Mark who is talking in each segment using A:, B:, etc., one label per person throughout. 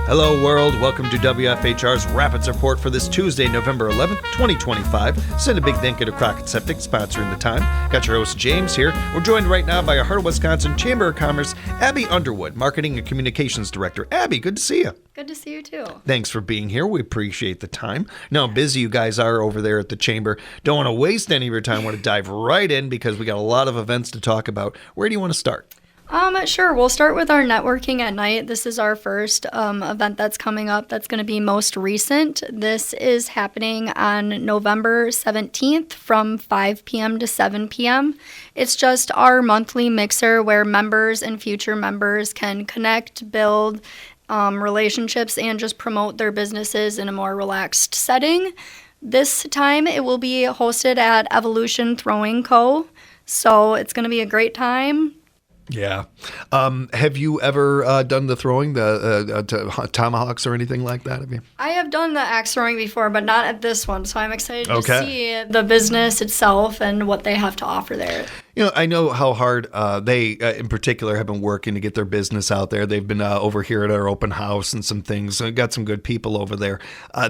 A: Hello, world. Welcome to WFHR's Rapids Report for this Tuesday, November 11th, 2025. Send a big thank you to Crockett Septic, sponsoring the time. Got your host, James, here. We're joined right now by our Heart of Wisconsin Chamber of Commerce, Abby Underwood, Marketing and Communications Director. Abby, good to see you.
B: Good to see you, too.
A: Thanks for being here. We appreciate the time. Know how busy you guys are over there at the Chamber. Don't want to waste any of your time. Want to dive right in because we got a lot of events to talk about. Where do you want to start?
B: Sure. We'll start with our networking at night. This is our first event that's coming up that's going to be most recent. This is happening on November 17th from 5 p.m. to 7 p.m. It's just our monthly mixer where members and future members can connect, build relationships, and just promote their businesses in a more relaxed setting. This time it will be hosted at Evolution Throwing Co. So it's going to be a great time.
A: Yeah. Have you ever done the throwing, the tomahawks or anything like that? Have you?
B: I have done the axe throwing before, but not at this one. So I'm excited to see the business itself and what they have to offer there.
A: You know, I know how hard they, in particular, have been working to get their business out there. They've been over here at our open house and some things. Got some good people over there.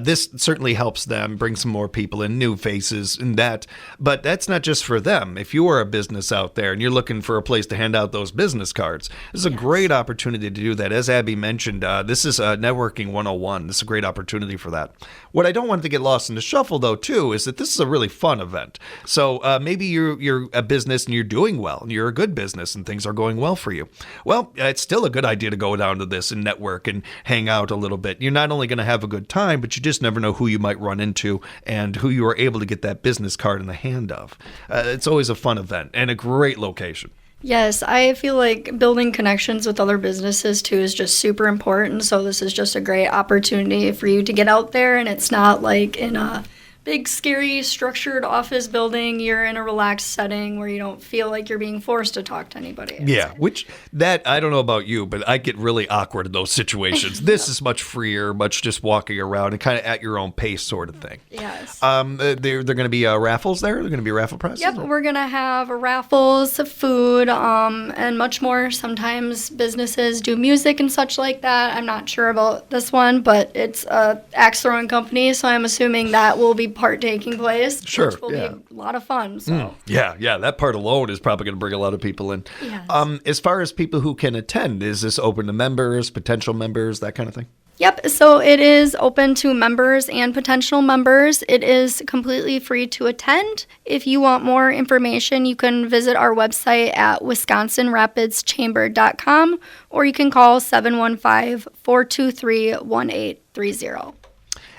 A: This certainly helps them bring some more people in, new faces and that. But that's not just for them. If you are a business out there and you're looking for a place to hand out those business cards, this is a great opportunity to do that. As Abby mentioned, this is Networking 101. This is a great opportunity for that. What I don't want to get lost in the shuffle, though, too, is that this is a really fun event. So maybe you're a business and you're doing well and you're a good business and things are going well for you. Well, it's still a good idea to go down to this and network and hang out a little bit. You're not only going to have a good time, but you just never know who you might run into and who you are able to get that business card in the hand of. It's always a fun event and a great location.
B: Yes, I feel like building connections with other businesses too is just super important. So this is just a great opportunity for you to get out there, and it's not like in a big, scary, structured office building. You're in a relaxed setting where you don't feel like you're being forced to talk to anybody.
A: Yeah, which that, I don't know about you, but I get really awkward in those situations. This is much freer, much just walking around and kind of at your own pace sort of thing.
B: Yes.
A: They're going to be raffles there? They're going to be raffle prizes?
B: Yep, we're going to have raffles, food, and much more. Sometimes businesses do music and such like that. I'm not sure about this one, but it's a axe throwing company, so I'm assuming that will be part taking place, which will be a lot of fun. So.
A: Yeah, that part alone is probably going to bring a lot of people in.
B: Yes.
A: As far as people who can attend, is this open to members, potential members, that kind of thing?
B: Yep, so it is open to members and potential members. It is completely free to attend. If you want more information, you can visit our website at wisconsinrapidschamber.com, or you can call 715-423-1830.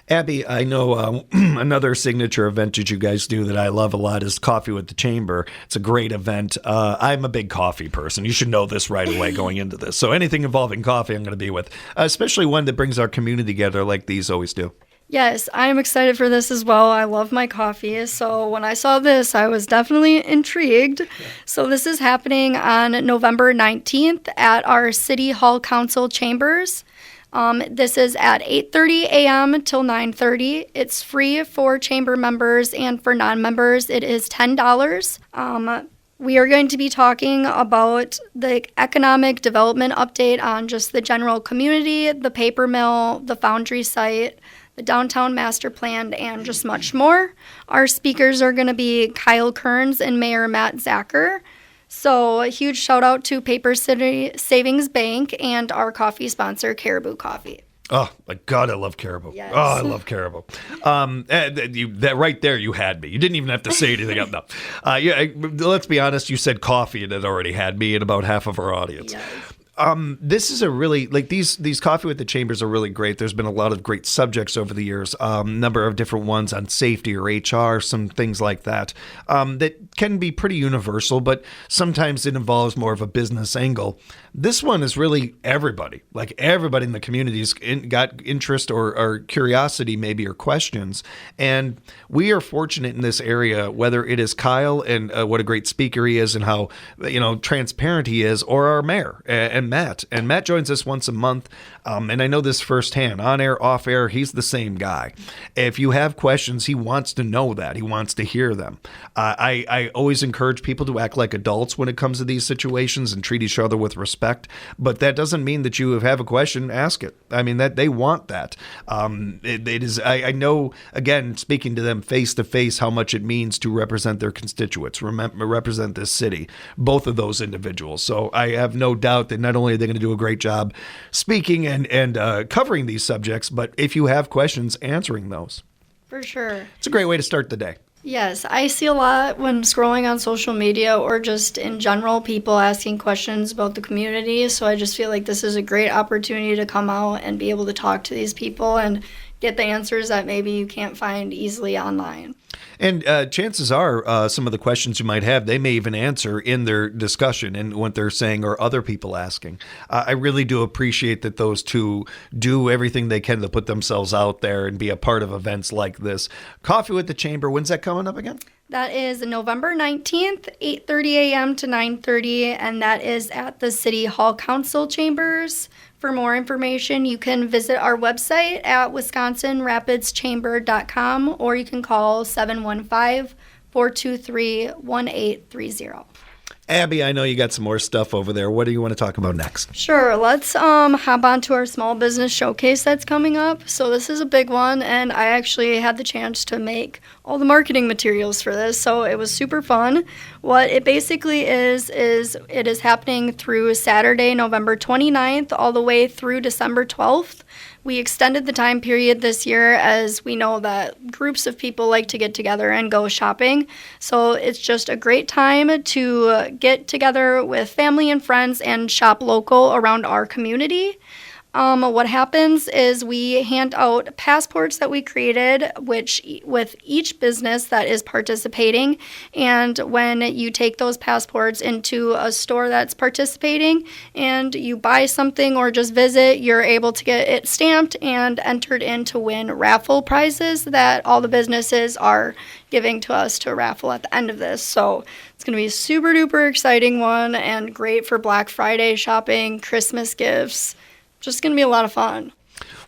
A: Abby, I know another signature event that you guys do that I love a lot is Coffee with the Chamber. It's a great event. I'm a big coffee person. You should know this right away going into this. So anything involving coffee I'm going to be with, especially one that brings our community together like these always do.
B: Yes, I'm excited for this as well. I love my coffee. So when I saw this, I was definitely intrigued. Yeah. So this is happening on November 19th at our City Hall Council chambers. This is at 8:30 a.m. till 9:30. It's free for chamber members, and for non-members, it is $10. We are going to be talking about the economic development update on just the general community, the paper mill, the foundry site, the downtown master plan, and just much more. Our speakers are going to be Kyle Kearns and Mayor Matt Zacher. So a huge shout out to Paper City Savings Bank and our coffee sponsor, Caribou Coffee.
A: Oh, my God, I love Caribou.
B: Yes.
A: Oh, I love Caribou. That right there, you had me. You didn't even have to say anything else. No. Let's be honest, you said coffee and it already had me and about half of our audience.
B: Yes.
A: This is a really, like these Coffee with the Chambers are really great. There's been a lot of great subjects over the years, number of different ones on safety or HR, some things like that, that can be pretty universal, but sometimes it involves more of a business angle. This one is really everybody, like everybody in the community's got interest or curiosity maybe or questions. And we are fortunate in this area, whether it is Kyle and what a great speaker he is and how, transparent he is, or our mayor and and Matt. And Matt joins us once a month. And I know this firsthand. On air, off air, he's the same guy. If you have questions, he wants to know that. He wants to hear them. I always encourage people to act like adults when it comes to these situations and treat each other with respect. But that doesn't mean that you have a question, ask it. I mean, that they want that. It is. I know, again, speaking to them face to face, how much it means to represent their constituents, represent this city, both of those individuals. So I have no doubt that not only are they going to do a great job speaking and covering these subjects, but if you have questions, answering those.
B: For sure.
A: It's a great way to start the day.
B: Yes, I see a lot when scrolling on social media or just in general, people asking questions about the community. So I just feel like this is a great opportunity to come out and be able to talk to these people and get the answers that maybe you can't find easily online.
A: And chances are some of the questions you might have, they may even answer in their discussion and what they're saying or other people asking. I really do appreciate that those two do everything they can to put themselves out there and be a part of events like this. Coffee with the Chamber, when's that coming up again?
B: That is November 19th, 8:30 a.m. to 9:30, and that is at the City Hall Council Chambers. For more information, you can visit our website at wisconsinrapidschamber.com, or you can call 715-423-1830.
A: Abby, I know you got some more stuff over there. What do you want to talk about next?
B: Sure. Let's hop on to our small business showcase that's coming up. So this is a big one, and I actually had the chance to make all the marketing materials for this, so it was super fun. What it basically is it is happening through Saturday, November 29th, all the way through December 12th. We extended the time period this year as we know that groups of people like to get together and go shopping. So it's just a great time to get together with family and friends and shop local around our community. What happens is we hand out passports that we created, which with each business that is participating. And when you take those passports into a store that's participating and you buy something or just visit, you're able to get it stamped and entered in to win raffle prizes that all the businesses are giving to us to raffle at the end of this. So it's going to be a super duper exciting one and great for Black Friday shopping, Christmas gifts. Just going to be a lot of fun.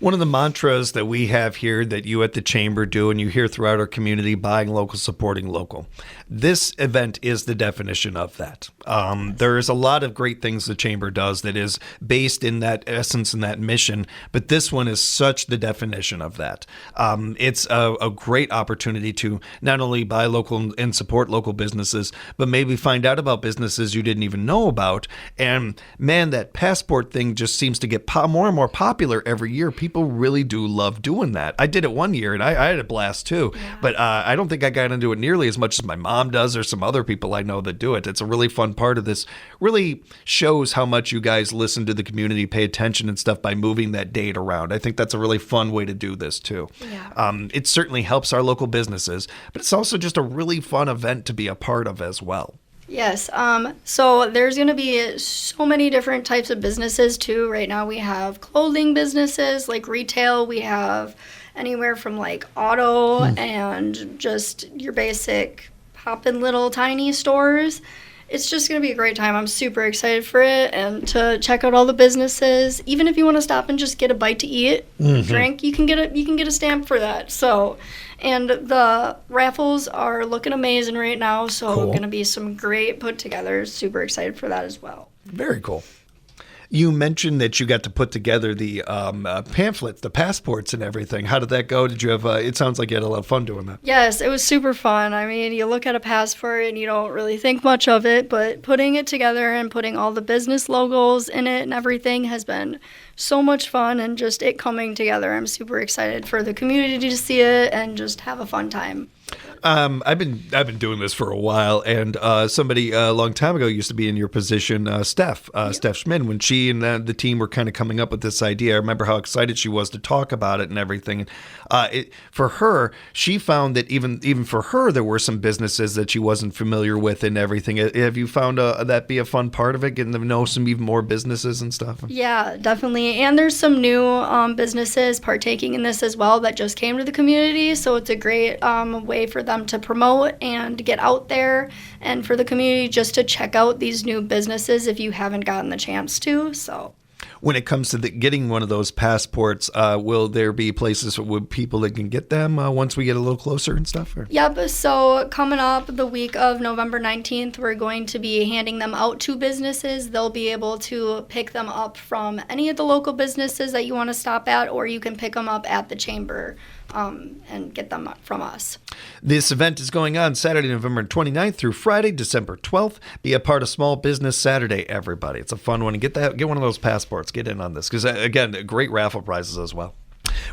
A: One of the mantras that we have here that you at the Chamber do and you hear throughout our community, buying local, supporting local. This event is the definition of that. There is a lot of great things the Chamber does that is based in that essence and that mission, but this one is such the definition of that. It's a great opportunity to not only buy local and support local businesses, but maybe find out about businesses you didn't even know about. And man, that passport thing just seems to get more and more popular every year. People really do love doing that. I did it one year and I had a blast too, but I don't think I got into it nearly as much as my mom does or some other people I know that do it. It's a really fun part of this. Really shows how much you guys listen to the community, pay attention and stuff by moving that date around. I think that's a really fun way to do this too. Yeah. It certainly helps our local businesses, but it's also just a really fun event to be a part of as well.
B: Yes. So there's going to be so many different types of businesses too. Right now we have clothing businesses like retail. We have anywhere from like auto and just your basic poppin' little tiny stores. It's just going to be a great time. I'm super excited for it and to check out all the businesses. Even if you want to stop and just get a bite to eat, drink, you can get a stamp for that. So, and the raffles are looking amazing right now. So, going to be some great put together. Super excited for that as well.
A: Very cool. You mentioned that you got to put together the pamphlets, the passports and everything. How did that go? Did you have, it sounds like you had a lot of fun doing that.
B: Yes, it was super fun. I mean, you look at a passport and you don't really think much of it, but putting it together and putting all the business logos in it and everything has been so much fun, and just it coming together. I'm super excited for the community to see it and just have a fun time.
A: I've been doing this for a while, and somebody a long time ago used to be in your position, Steph Schmid, when she and the team were kind of coming up with this idea. I remember how excited she was to talk about it and everything. For her, she found that even for her, there were some businesses that she wasn't familiar with and everything. Have you found that be a fun part of it, getting to know some even more businesses and stuff?
B: Yeah, definitely. And there's some new businesses partaking in this as well that just came to the community, so it's a great way for them to promote and get out there, and for the community just to check out these new businesses if you haven't gotten the chance to. So
A: When it comes to getting one of those passports, will there be places with people that can get them once we get a little closer and stuff? Or?
B: Yep, so coming up the week of November 19th, we're going to be handing them out to businesses. They'll be able to pick them up from any of the local businesses that you want to stop at, or you can pick them up at the chamber and get them from us.
A: This event is going on Saturday, November 29th through Friday, December 12th. Be a part of Small Business Saturday, everybody. It's a fun one. Get one of those passports. Get in on this because, again, great raffle prizes as well.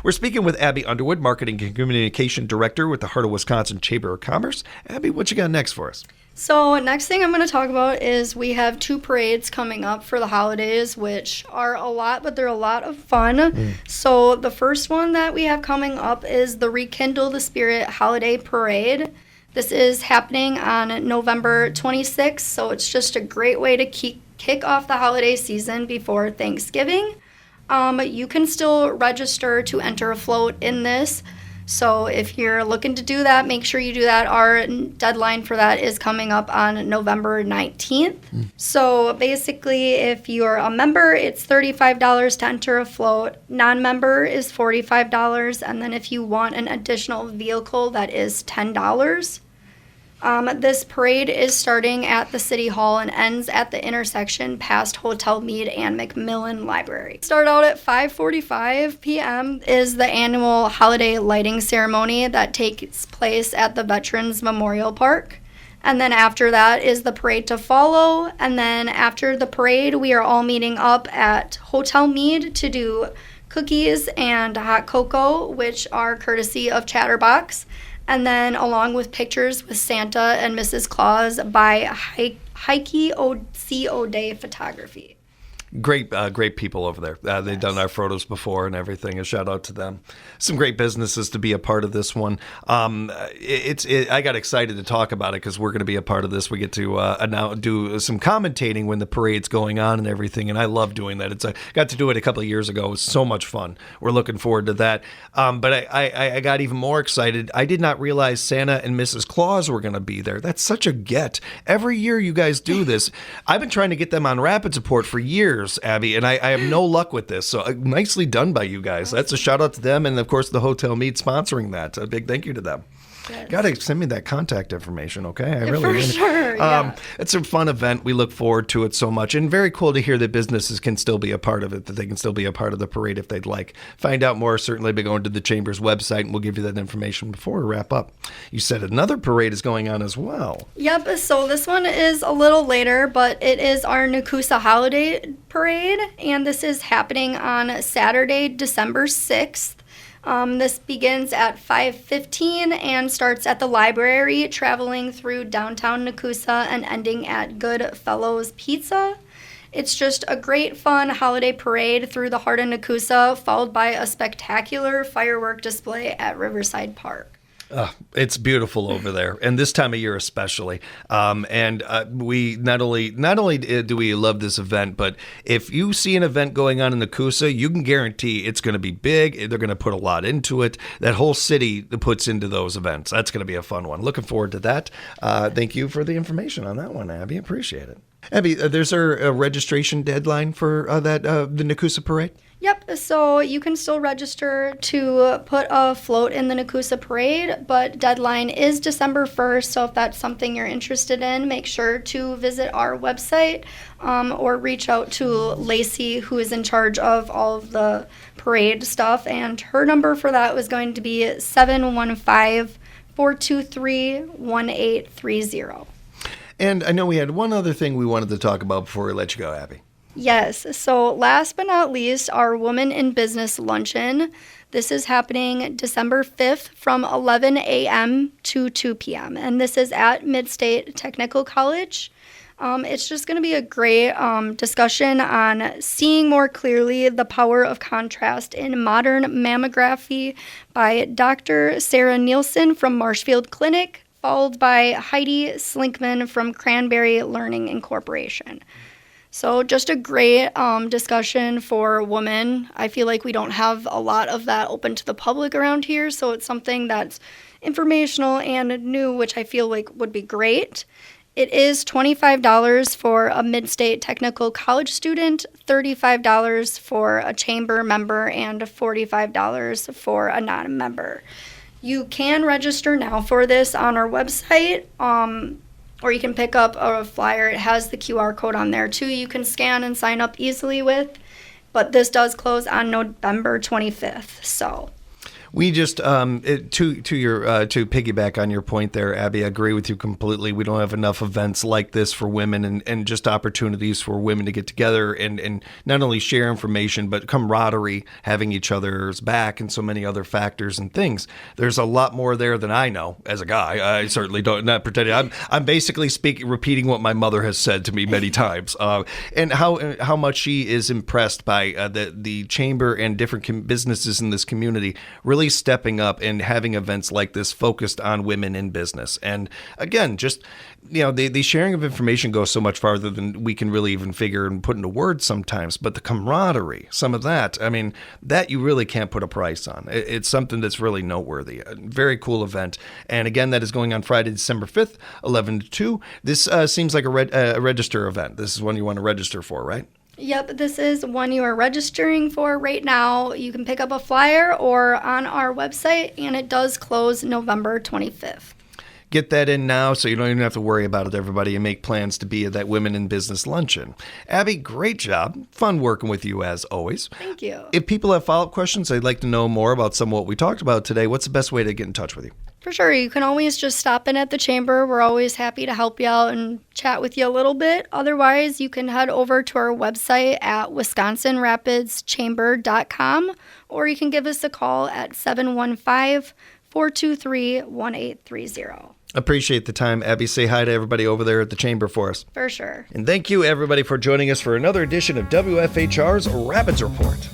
A: We're speaking with Abby Underwood, Marketing and Communication Director with the Heart of Wisconsin Chamber of Commerce. Abby, what you got next for us?
B: So next thing I'm going to talk about is we have 2 parades coming up for the holidays, which are a lot, but they're a lot of fun. So the first one that we have coming up is the Rekindle the Spirit Holiday Parade. This is happening on November 26th, so it's just a great way to kick off the holiday season before Thanksgiving. You can still register to enter a float in this. So if you're looking to do that, make sure you do that. Our deadline for that is coming up on November 19th. So basically, if you're a member, it's $35 to enter a float. Non-member is $45. And then if you want an additional vehicle, that is $10. This parade is starting at the City Hall and ends at the intersection past Hotel Meade and McMillan Library. Start out at 5:45 p.m. is the annual holiday lighting ceremony that takes place at the Veterans Memorial Park. And then after that is the parade to follow. And then after the parade, we are all meeting up at Hotel Meade to do cookies and hot cocoa, which are courtesy of Chatterbox. And then along with pictures with Santa and Mrs. Claus by Heike C. O'Day Photography.
A: Great people over there. They've done our photos before and everything. A shout out to them. Some great businesses to be a part of this one. I got excited to talk about it because we're going to be a part of this. We get to now do some commentating when the parade's going on and everything, and I love doing that. Got to do it a couple of years ago. It was so much fun. We're looking forward to that. But I got even more excited. I did not realize Santa and Mrs. Claus were going to be there. That's such a get. Every year you guys do this. I've been trying to get them on Rapid Support for years, Abby, and I have no luck with this. So nicely done by you guys. That's a shout out to them, and of course the Hotel Meade sponsoring that. A big thank you to them. Yes. Got to send me that contact information, okay? I really
B: for sure. Yeah.
A: It's a fun event. We look forward to it so much, and very cool to hear that businesses can still be a part of it. That they can still be a part of the parade if they'd like. Find out more certainly by going to the Chamber's website, and we'll give you that information before we wrap up. You said another parade is going on as well.
B: Yep. So this one is a little later, but it is our Nakusa Holiday Parade, and this is happening on Saturday, December 6th. This begins at 5:15 and starts at the library, traveling through downtown Nakusa and ending at Goodfellows Pizza. It's just a great, fun holiday parade through the heart of Nakusa, followed by a spectacular firework display at Riverside Park.
A: It's beautiful over there, and this time of year especially. We not only do we love this event, but if you see an event going on in Nakusa, you can guarantee it's going to be big. They're going to put a lot into it. That whole city puts into those events. That's going to be a fun one. Looking forward to that. Thank you for the information on that one, Abby. Appreciate it. Abby, there's a registration deadline for the Nakusa Parade?
B: Yep, so you can still register to put a float in the Nakusa Parade, but deadline is December 1st, so if that's something you're interested in, make sure to visit our website or reach out to Lacey, who is in charge of all of the parade stuff, and her number for that was going to be 715-423-1830.
A: And I know we had one other thing we wanted to talk about before we let you go, Abby.
B: Yes. So last but not least, our Women in Business Luncheon. This is happening December 5th from 11 a.m. to 2 p.m. And this is at Midstate Technical College. It's just going to be a great discussion on seeing more clearly the power of contrast in modern mammography by Dr. Sarah Nielsen from Marshfield Clinic, followed by Heidi Slinkman from Cranberry Learning Incorporation. So just a great discussion for women. I feel like we don't have a lot of that open to the public around here, so it's something that's informational and new, which I feel like would be great. It is $25 for a mid-state technical college student, $35 for a chamber member, and $45 for a non-member. You can register now for this on our website, or you can pick up a flyer. It has the QR code on there too. You can scan and sign up easily with, but this does close on November 25th. So
A: we just to piggyback on your point there, Abby, I agree with you completely. We don't have enough events like this for women and just opportunities for women to get together and not only share information, but camaraderie, having each other's back, and so many other factors and things. There's a lot more there than I know as a guy. I certainly don't, not pretending. I'm basically repeating what my mother has said to me many times, and how much she is impressed by the chamber and different businesses in this community really stepping up and having events like this focused on women in business. And again, just, the sharing of information goes so much farther than we can really even figure and put into words sometimes. But the camaraderie, some of that, that you really can't put a price on. It's something that's really noteworthy. A very cool event. And again, that is going on Friday, December 5th, 11 to 2. This seems like a register event. This is one you want to register for, right?
B: Yep, this is one you are registering for right now. You can pick up a flyer or on our website, and it does close November 25th.
A: Get that in now so you don't even have to worry about it, everybody, and make plans to be at that Women in Business Luncheon. Abby, great job. Fun working with you as always.
B: Thank you.
A: If people have follow-up questions, they'd like to know more about some of what we talked about today, what's the best way to get in touch with you?
B: For sure. You can always just stop in at the chamber. We're always happy to help you out and chat with you a little bit. Otherwise, you can head over to our website at wisconsinrapidschamber.com, or you can give us a call at 715-423-1830.
A: Appreciate the time. Abby, say hi to everybody over there at the chamber for us.
B: For sure.
A: And thank you, everybody, for joining us for another edition of WFHR's Rapids Report.